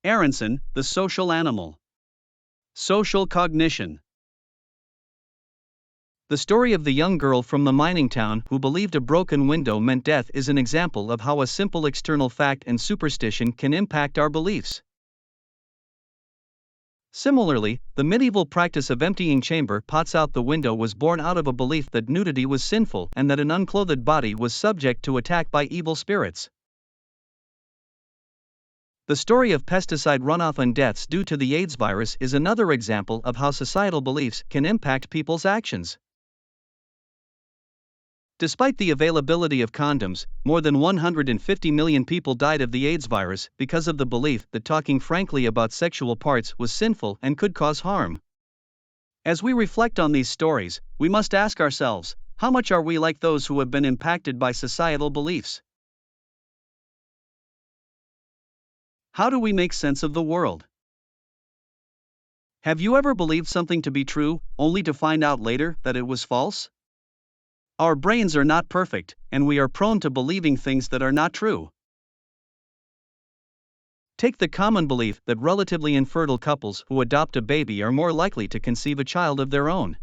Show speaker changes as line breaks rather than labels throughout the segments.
Aronson, The Social Animal. Social Cognition. The story of the young girl from the mining town who believed a broken window meant death is an example of how a simple external fact and superstition can impact our beliefs. Similarly, the medieval practice of emptying chamber pots out the window was born out of a belief that nudity was sinful and that an unclothed body was subject to attack by evil spirits. The story of pesticide runoff and deaths due to the AIDS virus is another example of how societal beliefs can impact people's actions. Despite the availability of condoms, more than 150 million people died of the AIDS virus because of the belief that talking frankly about sexual parts was sinful and could cause harm. As we reflect on these stories, we must ask ourselves, how much are we like those who have been impacted by societal beliefs? How do we make sense of the world? Have you ever believed something to be true, only to find out later that it was false? Our brains are not perfect, and we are prone to believing things that are not true. Take the common belief that relatively infertile couples who adopt a baby are more likely to conceive a child of their own.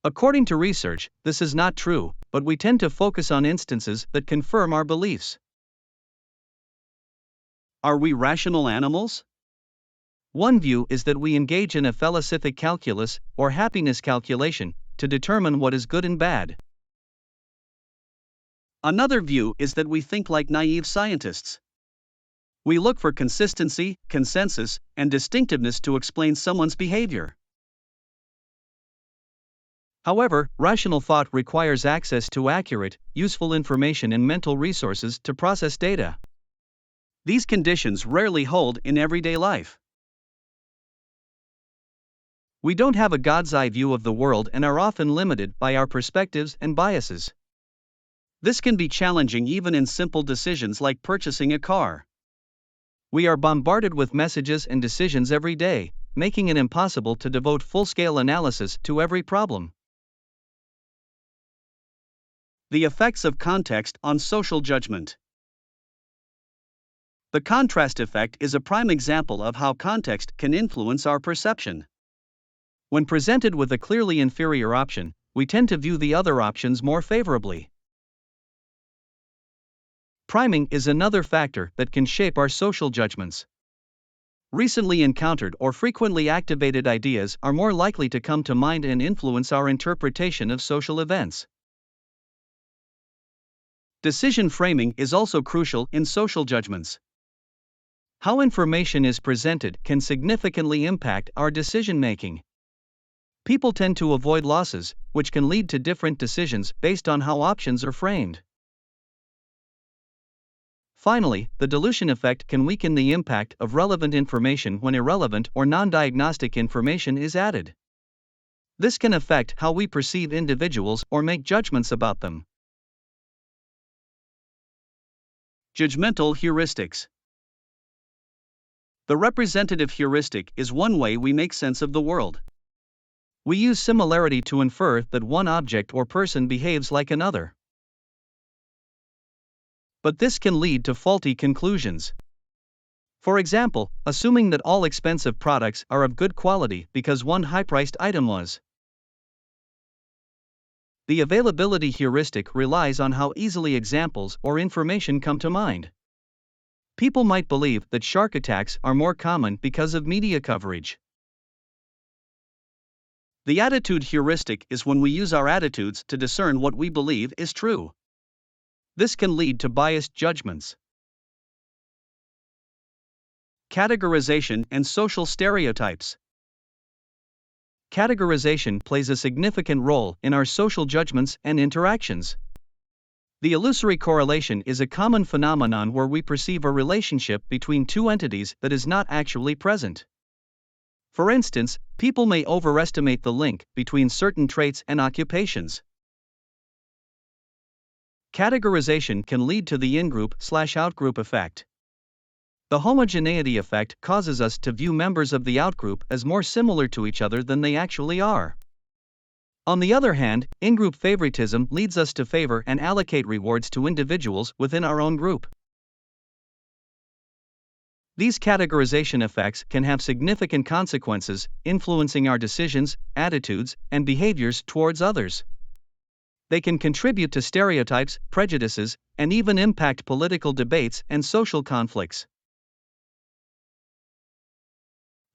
According to research, this is not true, but we tend to focus on instances that confirm our beliefs. Are we rational animals? One view is that we engage in a philosophic calculus, or happiness calculation, to determine what is good and bad. Another view is that we think like naive scientists. We look for consistency, consensus, and distinctiveness to explain someone's behavior. However, rational thought requires access to accurate, useful information and mental resources to process data. These conditions rarely hold in everyday life. We don't have a God's eye view of the world and are often limited by our perspectives and biases. This can be challenging even in simple decisions like purchasing a car. We are bombarded with messages and decisions every day, making it impossible to devote full-scale analysis to every problem. The effects of context on social judgment. The contrast effect is a prime example of how context can influence our perception. When presented with a clearly inferior option, we tend to view the other options more favorably. Priming is another factor that can shape our social judgments. Recently encountered or frequently activated ideas are more likely to come to mind and influence our interpretation of social events. Decision framing is also crucial in social judgments. How information is presented can significantly impact our decision-making. People tend to avoid losses, which can lead to different decisions based on how options are framed. Finally, the dilution effect can weaken the impact of relevant information when irrelevant or non-diagnostic information is added. This can affect how we perceive individuals or make judgments about them. Judgmental heuristics. The representative heuristic is one way we make sense of the world. We use similarity to infer that one object or person behaves like another. But this can lead to faulty conclusions. For example, assuming that all expensive products are of good quality because one high-priced item was. The availability heuristic relies on how easily examples or information come to mind. People might believe that shark attacks are more common because of media coverage. The attitude heuristic is when we use our attitudes to discern what we believe is true. This can lead to biased judgments. Categorization and social stereotypes. Categorization plays a significant role in our social judgments and interactions. The illusory correlation is a common phenomenon where we perceive a relationship between two entities that is not actually present. For instance, people may overestimate the link between certain traits and occupations. Categorization can lead to the in-group/out-group effect. The homogeneity effect causes us to view members of the outgroup as more similar to each other than they actually are. On the other hand, in-group favoritism leads us to favor and allocate rewards to individuals within our own group. These categorization effects can have significant consequences, influencing our decisions, attitudes, and behaviors towards others. They can contribute to stereotypes, prejudices, and even impact political debates and social conflicts.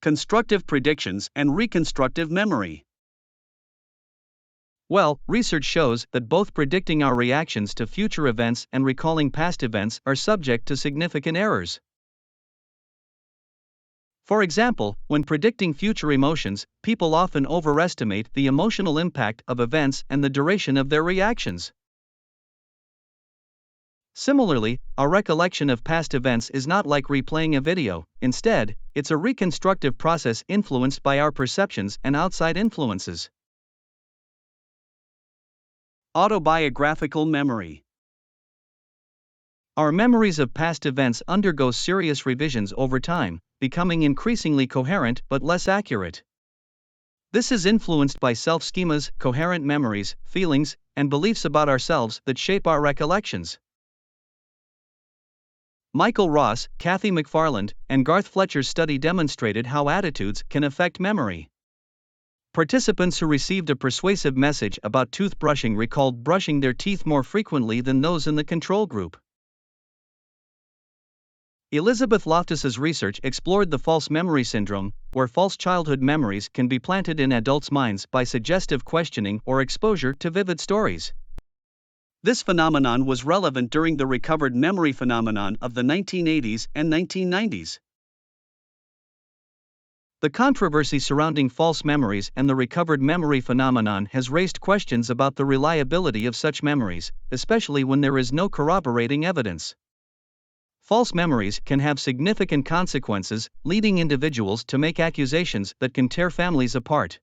Constructive predictions and reconstructive memory. Well, research shows that both predicting our reactions to future events and recalling past events are subject to significant errors. For example, when predicting future emotions, people often overestimate the emotional impact of events and the duration of their reactions. Similarly, our recollection of past events is not like replaying a video. Instead, it's a reconstructive process influenced by our perceptions and outside influences. Autobiographical memory. Our memories of past events undergo serious revisions over time, becoming increasingly coherent but less accurate. This is influenced by self-schemas, coherent memories, feelings, and beliefs about ourselves that shape our recollections. Michael Ross, Kathy McFarland, and Garth Fletcher's study demonstrated how attitudes can affect memory. Participants who received a persuasive message about toothbrushing recalled brushing their teeth more frequently than those in the control group. Elizabeth Loftus's research explored the false memory syndrome, where false childhood memories can be planted in adults' minds by suggestive questioning or exposure to vivid stories. This phenomenon was relevant during the recovered memory phenomenon of the 1980s and 1990s. The controversy surrounding false memories and the recovered memory phenomenon has raised questions about the reliability of such memories, especially when there is no corroborating evidence. False memories can have significant consequences, leading individuals to make accusations that can tear families apart.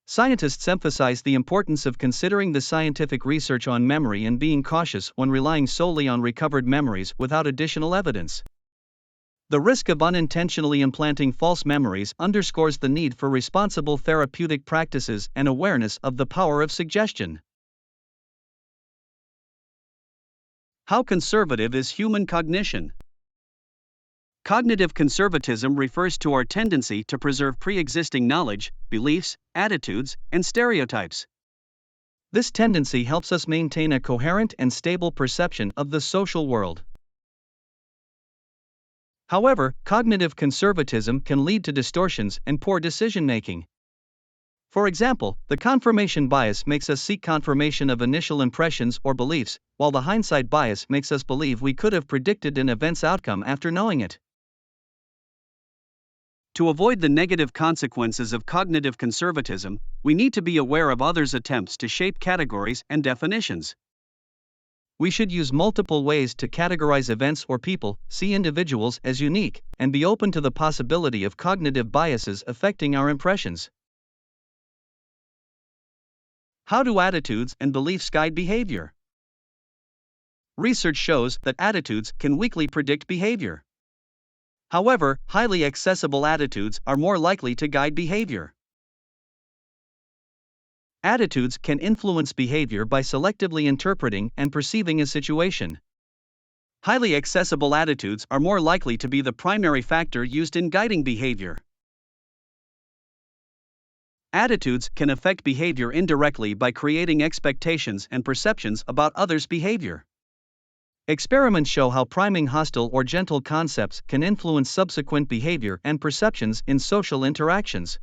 Scientists emphasize the importance of considering the scientific research on memory and being cautious when relying solely on recovered memories without additional evidence. The risk of unintentionally implanting false memories underscores the need for responsible therapeutic practices and awareness of the power of suggestion. How conservative is human cognition? Cognitive conservatism refers to our tendency to preserve pre-existing knowledge, beliefs, attitudes, and stereotypes. This tendency helps us maintain a coherent and stable perception of the social world. However, cognitive conservatism can lead to distortions and poor decision-making. For example, the confirmation bias makes us seek confirmation of initial impressions or beliefs, while the hindsight bias makes us believe we could have predicted an event's outcome after knowing it. To avoid the negative consequences of cognitive conservatism, we need to be aware of others' attempts to shape categories and definitions. We should use multiple ways to categorize events or people, see individuals as unique, and be open to the possibility of cognitive biases affecting our impressions. How do attitudes and beliefs guide behavior? Research shows that attitudes can weakly predict behavior. However, highly accessible attitudes are more likely to guide behavior. Attitudes can influence behavior by selectively interpreting and perceiving a situation. Highly accessible attitudes are more likely to be the primary factor used in guiding behavior. Attitudes can affect behavior indirectly by creating expectations and perceptions about others' behavior. Experiments show how priming hostile or gentle concepts can influence subsequent behavior and perceptions in social interactions.